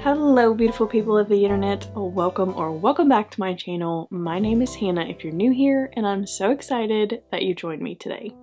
Hello beautiful people of the internet, welcome back to my channel. My name is Hannah if you're new here, and I'm so excited that you joined me today.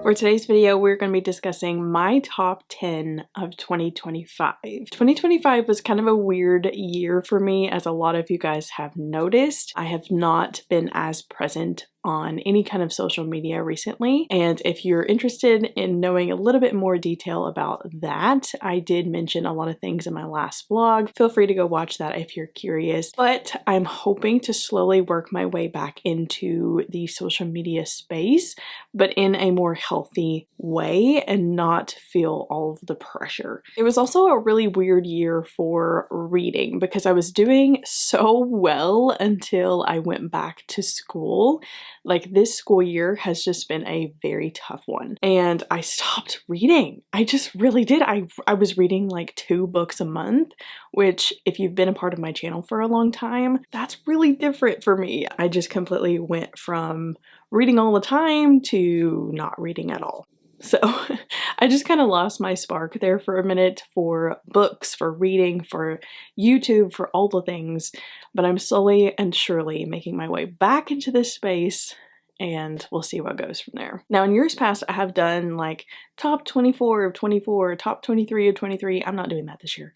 For today's video, we're going to be discussing my top 10 of 2025. 2025 was kind of a weird year for me, as a lot of you guys have noticed. I have not been as present on any kind of social media recently, and if you're interested in knowing a little bit more detail about that, I did mention a lot of things in my last vlog. Feel free to go watch that if you're curious, but I'm hoping to slowly work my way back into the social media space, but in a more healthy way and not feel all of the pressure. It was also a really weird year for reading because I was doing so well until I went back to school. Like, this school year has just been a very tough one, and I stopped reading. I just really did. I was reading like 2 books a month, which if you've been a part of my channel for a long time, that's really different for me. I just completely went from reading all the time to not reading at all. So I just kind of lost my spark there for a minute for books, for reading, for YouTube, for all the things, but I'm slowly and surely making my way back into this space, and we'll see what goes from there. Now, in years past, I have done like top 24 of 24, top 23 of 23. I'm not doing that this year.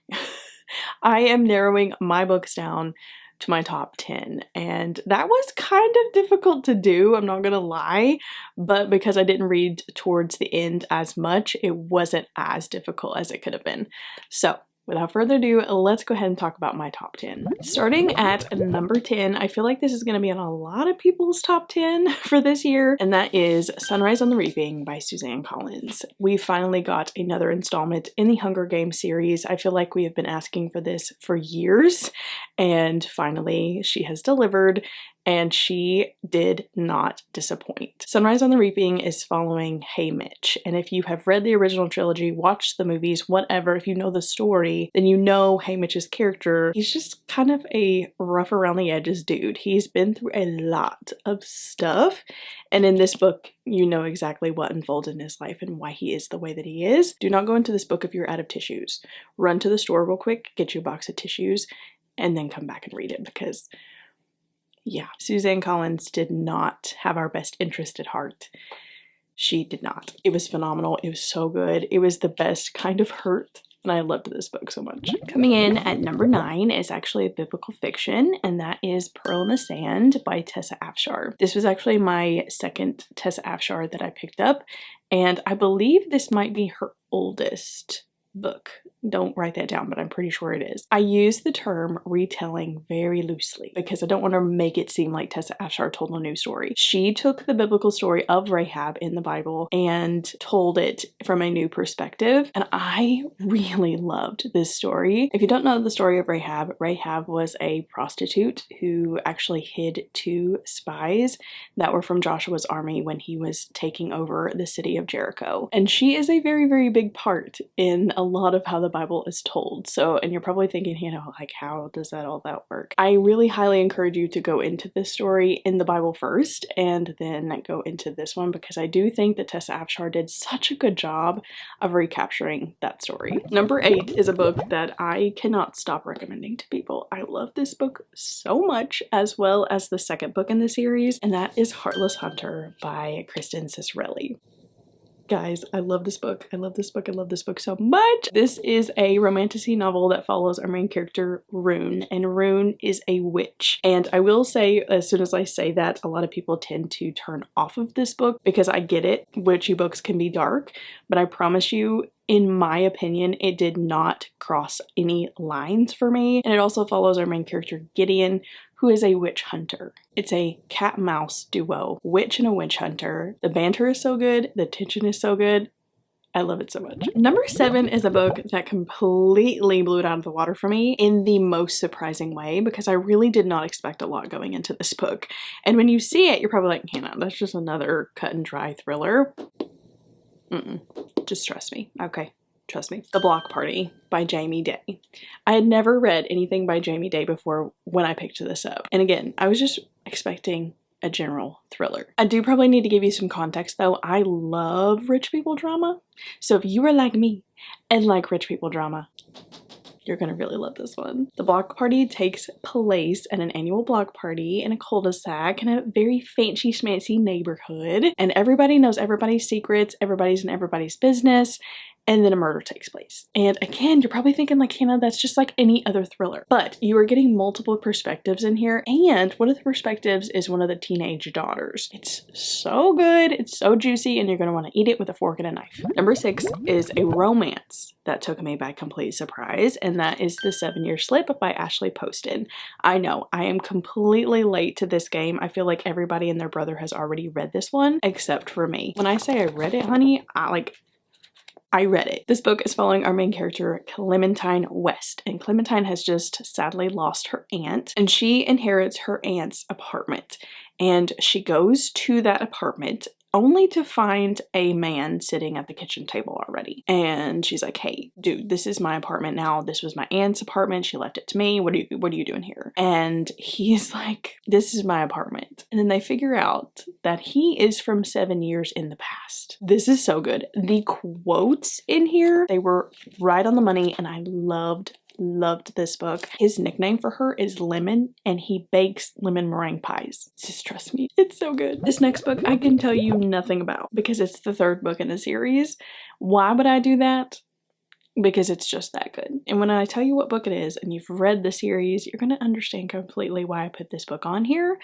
I am narrowing my books down to my top 10, and that was kind of difficult to do, I'm not gonna lie, but because I didn't read towards the end as much, it wasn't as difficult as it could have been. So without further ado, let's go ahead and talk about my top 10. Starting at number 10, I feel like this is going to be on a lot of people's top 10 for this year, and that is Sunrise on the Reaping by Suzanne Collins. We finally got another installment in the Hunger Games series. I feel like we have been asking for this for years, and finally she has delivered, and she did not disappoint. Sunrise on the Reaping is following Haymitch, and if you have read the original trilogy, watched the movies, whatever, if you know the story, then you know Haymitch's character. He's just kind of a rough around the edges dude. He's been through a lot of stuff, and in this book, you know exactly what unfolds in his life and why he is the way that he is. Do not go into this book if you're out of tissues. Run to the store real quick, get you a box of tissues, and then come back and read it, because yeah, Suzanne Collins did not have our best interest at heart. She did not. It was phenomenal. It was so good. It was the best kind of hurt, and I loved this book so much. Coming in at number 9 is actually a biblical fiction, and that is Pearl in the Sand by Tessa Afshar. This was actually my second Tessa Afshar that I picked up, and I believe this might be her oldest book. Don't write that down, but I'm pretty sure it is. I use the term retelling very loosely because I don't want to make it seem like Tessa Afshar told a new story. She took the biblical story of Rahab in the Bible and told it from a new perspective, and I really loved this story. If you don't know the story of Rahab, Rahab was a prostitute who actually hid 2 spies that were from Joshua's army when he was taking over the city of Jericho, and she is a very, very big part in a lot of how the Bible is told. So, and you're probably thinking, you know, like, how does all that work? I really highly encourage you to go into this story in the Bible first and then go into this one, because I do think that Tessa Afshar did such a good job of recapturing that story. Number 8 is a book that I cannot stop recommending to people. I love this book so much, as well as the second book in the series, and that is Heartless Hunter by Kristen Cicerelli. Guys, I love this book. I love this book. I love this book so much. This is a romantasy novel that follows our main character, Rune, and Rune is a witch. And I will say, as soon as I say that, a lot of people tend to turn off of this book, because I get it, witchy books can be dark, but I promise you, in my opinion, it did not cross any lines for me. And it also follows our main character, Gideon, who is a witch hunter. It's a cat-mouse duo, witch and a witch hunter. The banter is so good, the tension is so good. I love it so much. Number 7 is a book that completely blew it out of the water for me in the most surprising way, because I really did not expect a lot going into this book. And when you see it, you're probably like, Hannah, that's just another cut and dry thriller. Just trust me, okay? Trust me. The Block Party by Jamie Day. I had never read anything by Jamie Day before when I picked this up. And again, I was just expecting a general thriller. I do probably need to give you some context though. I love rich people drama. So if you are like me and like rich people drama, you're gonna really love this one. The block party takes place at an annual block party in a cul-de-sac in a very fancy schmancy neighborhood, and everybody knows everybody's secrets, everybody's in everybody's business, and then a murder takes place. And again, you're probably thinking like, Hannah, that's just like any other thriller. But you are getting multiple perspectives in here, and one of the perspectives is one of the teenage daughters. It's so good, it's so juicy, and you're gonna wanna eat it with a fork and a knife. Number 6 is a romance that took me by complete surprise, and that is The 7-Year Slip by Ashley Poston. I know, I am completely late to this game. I feel like everybody and their brother has already read this one, except for me. When I say I read it, honey, I read it. This book is following our main character, Clementine West, and Clementine has just sadly lost her aunt, and she inherits her aunt's apartment, and she goes to that apartment only to find a man sitting at the kitchen table already. And she's like, hey, dude, this is my apartment now. This was my aunt's apartment. She left it to me. What are you doing here? And he's like, this is my apartment. And then they figure out that he is from 7 years in the past. This is so good. The quotes in here, they were right on the money, and I loved this book. His nickname for her is Lemon, and he bakes lemon meringue pies. Just trust me, it's so good. This next book I can tell you nothing about because it's the 3rd book in a series. Why would I do that? Because it's just that good. And when I tell you what book it is and you've read the series, you're gonna understand completely why I put this book on here.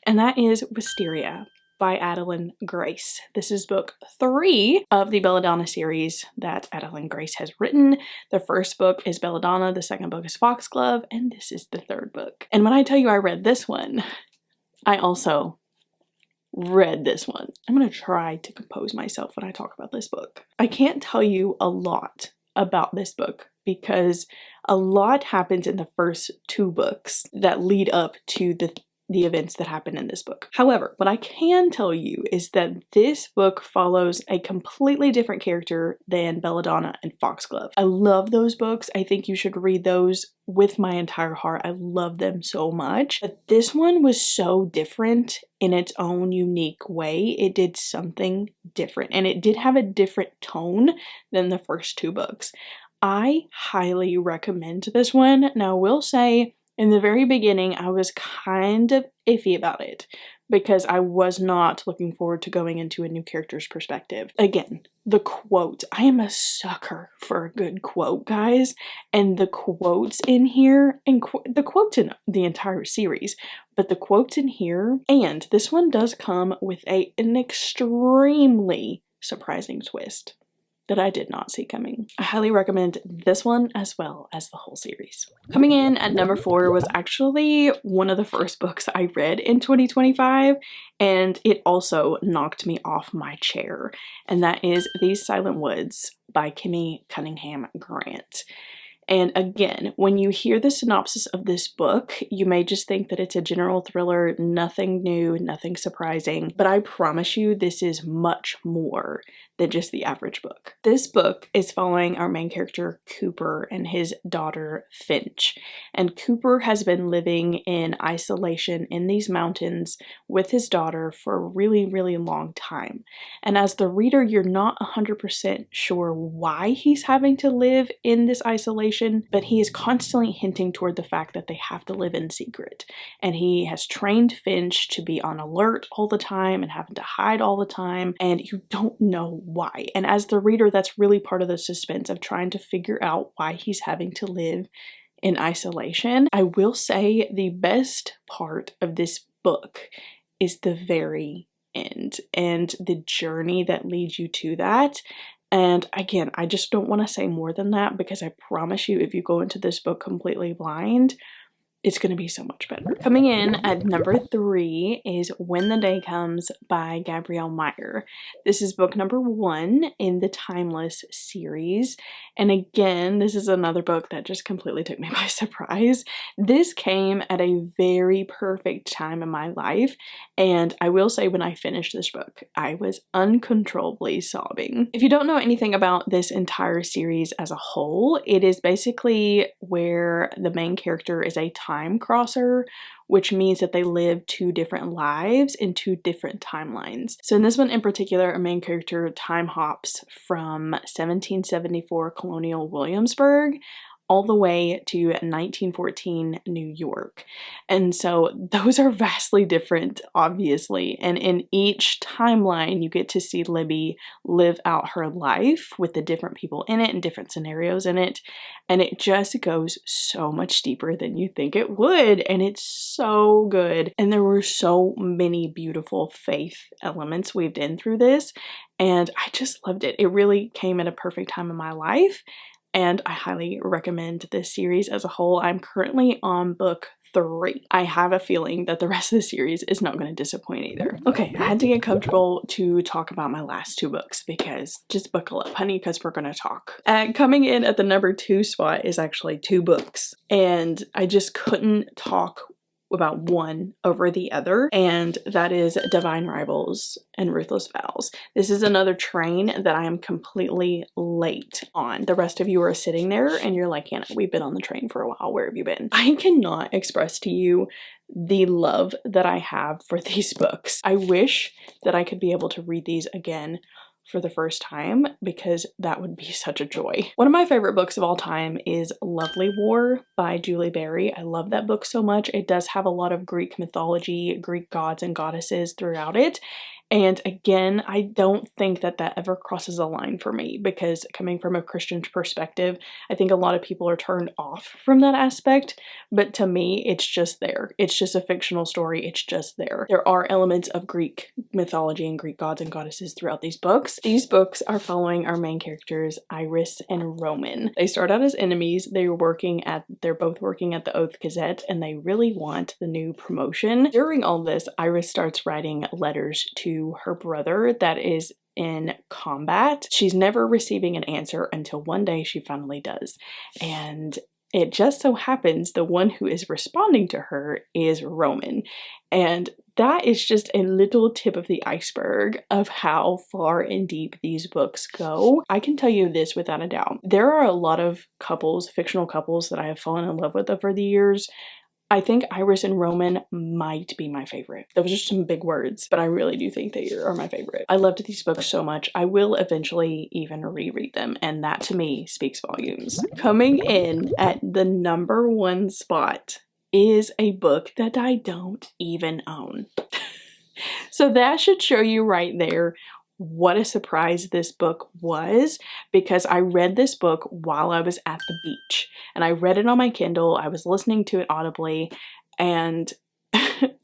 And that is Wisteria by Adeline Grace. This is book 3 of the Belladonna series that Adeline Grace has written. The first book is Belladonna, the second book is Foxglove, and this is the 3rd book. And when I tell you I read this one, I also read this one. I'm gonna try to compose myself when I talk about this book. I can't tell you a lot about this book because a lot happens in the first 2 books that lead up to the events that happen in this book. However, what I can tell you is that this book follows a completely different character than Belladonna and Foxglove. I love those books. I think you should read those with my entire heart. I love them so much. But this one was so different in its own unique way. It did something different, and it did have a different tone than the first 2 books. I highly recommend this one. Now, I will say, in the very beginning, I was kind of iffy about it because I was not looking forward to going into a new character's perspective. Again, the quote. I am a sucker for a good quote, guys. And the quotes in here, and the quotes in the entire series, but the quotes in here, and this one does come with an extremely surprising twist that I did not see coming. I highly recommend this one as well as the whole series. Coming in at number 4 was actually one of the first books I read in 2025, and it also knocked me off my chair, and that is These Silent Woods by Kimmy Cunningham Grant. And again, when you hear the synopsis of this book, you may just think that it's a general thriller, nothing new, nothing surprising, but I promise you this is much more than just the average book. This book is following our main character Cooper and his daughter Finch. And Cooper has been living in isolation in these mountains with his daughter for a really, really long time. And as the reader, you're not 100% sure why he's having to live in this isolation, but he is constantly hinting toward the fact that they have to live in secret. And he has trained Finch to be on alert all the time and having to hide all the time, and you don't know why. And as the reader, that's really part of the suspense of trying to figure out why he's having to live in isolation. I will say the best part of this book is the very end and the journey that leads you to that. And again, I just don't want to say more than that because I promise you, if you go into this book completely blind, it's going to be so much better. Coming in at number 3 is When the Day Comes by Gabrielle Meyer. This is book number 1 in the Timeless series. And again, this is another book that just completely took me by surprise. This came at a very perfect time in my life. And I will say, when I finished this book, I was uncontrollably sobbing. If you don't know anything about this entire series as a whole, it is basically where the main character is a time crosser which means that they live two different lives in two different timelines. So in this one in particular, our main character time hops from 1774 colonial Williamsburg all the way to 1914 New York. And so those are vastly different, obviously. And in each timeline, you get to see Libby live out her life with the different people in it and different scenarios in it. And it just goes so much deeper than you think it would. And it's so good. And there were so many beautiful faith elements weaved in through this. And I just loved it. It really came at a perfect time in my life. And I highly recommend this series as a whole. I'm currently on book 3. I have a feeling that the rest of the series is not going to disappoint either. Okay, I had to get comfortable to talk about my last 2 books because just buckle up, honey, because we're going to talk. Coming in at the number 2 spot is actually 2 books, and I just couldn't talk about one over the other, and that is Divine Rivals and Ruthless Vows. This is another train that I am completely late on. The rest of you are sitting there and you're like, Hannah, we've been on the train for a while. Where have you been? I cannot express to you the love that I have for these books. I wish that I could be able to read these again for the first time because that would be such a joy. One of my favorite books of all time is Lovely War by Julie Berry. I love that book so much. It does have a lot of Greek mythology, Greek gods and goddesses throughout it. And again, I don't think that that ever crosses a line for me because coming from a Christian perspective, I think a lot of people are turned off from that aspect. But to me, it's just there. It's just a fictional story. It's just there. There are elements of Greek mythology and Greek gods and goddesses throughout these books. These books are following our main characters, Iris and Roman. They start out as enemies. They're both working at the Oath Gazette and they really want the new promotion. During all this, Iris starts writing letters to her brother that is in combat. She's never receiving an answer until one day she finally does. And it just so happens the one who is responding to her is Roman. And that is just a little tip of the iceberg of how far and deep these books go. I can tell you this without a doubt. There are a lot of couples, fictional couples that I have fallen in love with over the years. I think Iris and Roman might be my favorite. Those are some big words, but I really do think they are my favorite. I loved these books so much. I will eventually even reread them, and that to me speaks volumes. Coming in at the number 1 spot is a book that I don't even own. So that should show you right there what a surprise this book was, because I read this book while I was at the beach and I read it on my Kindle. I was listening to it audibly, and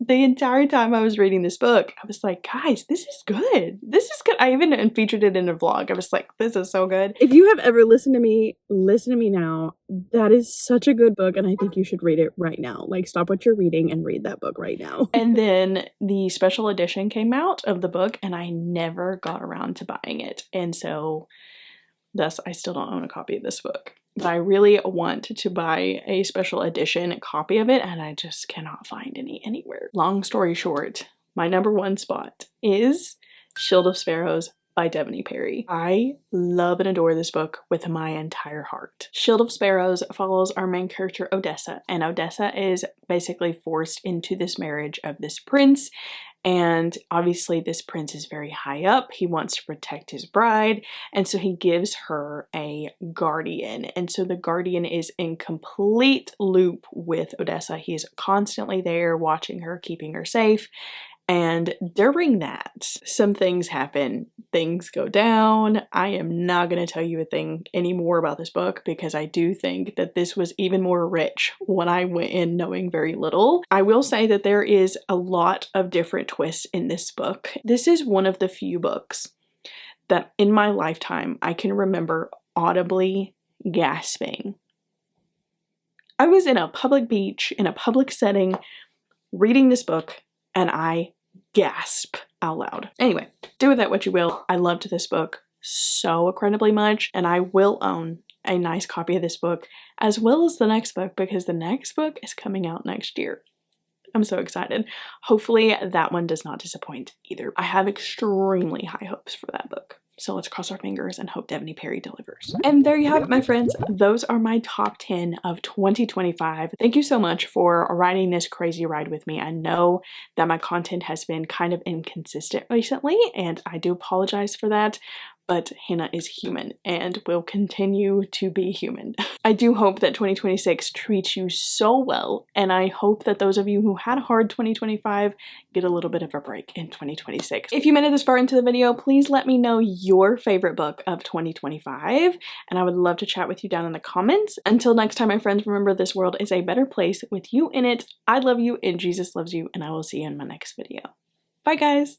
the entire time I was reading this book, I was like, guys, this is good. This is good. I even featured it in a vlog. I was like, this is so good. If you have ever listened to me, listen to me now. That is such a good book, and I think you should read it right now. Like, stop what you're reading and read that book right now. And then the special edition came out of the book, and I never got around to buying it. And so, thus, I still don't own a copy of this book. But I really want to buy a special edition copy of it, and I just cannot find any anywhere. Long story short, my number 1 spot is Shield of Sparrows by Devony Perry. I love and adore this book with my entire heart. Shield of Sparrows follows our main character Odessa, and Odessa is basically forced into this marriage of this prince. And obviously this prince is very high up. He wants to protect his bride. And so he gives her a guardian. And so the guardian is in complete loop with Odessa. He is constantly there watching her, keeping her safe. And during that, some things happen. Things go down. I am not going to tell you a thing anymore about this book because I do think that this was even more rich when I went in knowing very little. I will say that there is a lot of different twists in this book. This is one of the few books that in my lifetime I can remember audibly gasping. I was in a public beach, in a public setting, reading this book, and I gasp out loud. Anyway, do with that what you will. I loved this book so incredibly much, and I will own a nice copy of this book as well as the next book because the next book is coming out next year. I'm so excited. Hopefully that one does not disappoint either. I have extremely high hopes for that book. So let's cross our fingers and hope Devney Perry delivers. And there you have it, my friends. Those are my top 10 of 2025. Thank you so much for riding this crazy ride with me. I know that my content has been kind of inconsistent recently, and I do apologize for that. But Hannah is human and will continue to be human. I do hope that 2026 treats you so well, and I hope that those of you who had a hard 2025 get a little bit of a break in 2026. If you made it this far into the video, please let me know your favorite book of 2025, and I would love to chat with you down in the comments. Until next time, my friends, remember this world is a better place with you in it. I love you and Jesus loves you, and I will see you in my next video. Bye, guys!